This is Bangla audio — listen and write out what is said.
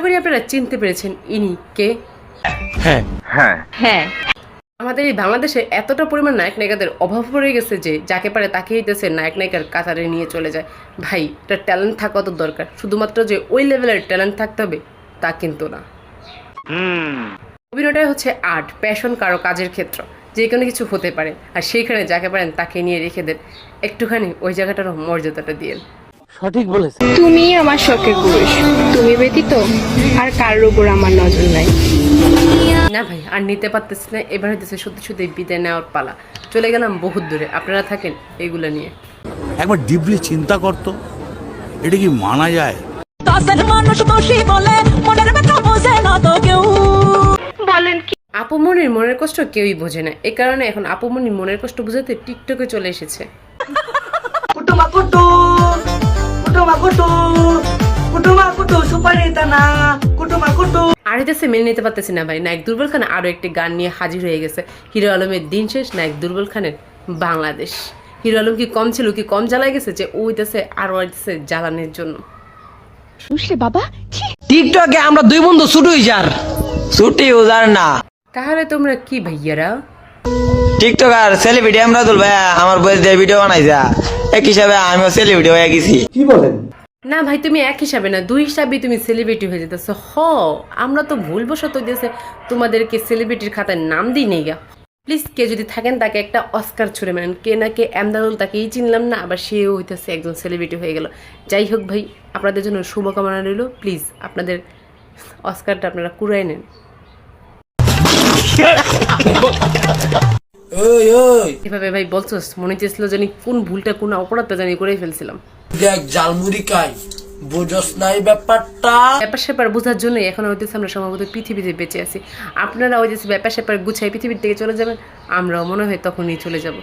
করি আপনারা চিনতে পেরেছেন ইনি কে। হ্যাঁ হ্যাঁ হ্যাঁ, আমাদের এই বাংলাদেশে এতটা পরিমাণ নায়ক নায়িকাদের অভাব পড়ে গেছে যে যাকে পারে তাকে হইতেছে নায়ক নায়িকার কাতারে নিয়ে চলে যায়। ভাই, এটা ট্যালেন্ট থাকা তো দরকার, শুধুমাত্র যে ওই লেভেলের ট্যালেন্ট থাকতে হবে তা কিন্তু না। অভিনয়টাই হচ্ছে আর্ট, প্যাশন, কারো কাজের ক্ষেত্র, যে কোনো কিছু হতে পারে। আর সেইখানে যাকে পারেন তাকে নিয়ে রেখে দেন, একটুখানি ওই জায়গাটারও মর্যাদাটা দিয়েন। সঠিক বলেছে। তুমি আমার শখের পুরুষ, তুমি ব্যতীত আর কারোর উপর আমার নজর নাই। না ভাই, আর নিতে পারতেছি না, এবার হইতেছে সত্যি সত্যি বিদায় নেওয়ার পালা। চলে গেলাম বহুত দূরে, আপনারা থাকেন এগুলো নিয়ে। একবার ডিপলি চিন্তা করতো, এটা কি মানা যায়? আপু মনির মনের কষ্ট কেউই বোঝে না, এই কারণে এখন আপু মনির মনের কষ্ট বোঝাতে টিকটকে চলে এসেছে। আর হইতেছে মেনে নিতে পারতেছি না ভাই, নায়ক দুর্বল খান আরো একটি গান নিয়ে হাজির হয়ে গেছে। হিরো আলমের দিন শেষ, নায়ক দুর্বল খানের বাংলাদেশ। হিরো আলম কি কম ছিল, কি কম জ্বালায় গেছে যে ও হইতেছে আরো হইতেছে জ্বালানোর জন্য। বুঝলে বাবা, টিকটকে আমরা দুই বন্ধু ছুটুই যার ছুটি উজার না। তাহলে তোমরা কি ভাইয়ারা? টিকটক আর সেলিব্রিটি আমরা তুল ভাইয়া আমার বয়স দিয়ে ভিডিও বানাইছা এক হিসাবে আমিও সেলিব্রিটি হয়ে গেছি। না ভাই, তুমি এক হিসাবে না, দুই হিসাবে তুমি সেলিব্রিটি হয়ে যেতেছো। আমরা তো ভুলবশত হইতেছে তোমাদেরকে সেলিব্রিটির খাতায় নাম দিই নেই গা। প্লিজ কে যদি থাকেন তাকে একটা অস্কার ছুড়ে মানেন। কে না কে এমদাদুল, তাকেই চিনলাম না, আবার সেও হইতেছে একজন সেলিব্রিটি হয়ে গেল। যাই হোক ভাই, আপনাদের জন্য শুভকামনা রইল। প্লিজ আপনাদের অস্কারটা আপনারা কুড়াই নেন। এভাবে ভাই বলছোস, মনে হচ্ছিল জানি কোন ভুলটা কোন অপরাধটা জানি করে ফেলছিলাম। দেখ জালমুড়ি খাই, বুঝস নাই ব্যাপারটা। ব্যাপার স্যাপার বোঝার জন্য এখন হইতেছে আমরা সম্ভবত পৃথিবীতে বেঁচে আছি। আপনারা ওই যে ব্যাপার স্যাপার গুছাই পৃথিবীর থেকে চলে যাবেন, আমরাও মনে হয় তখনই চলে যাব।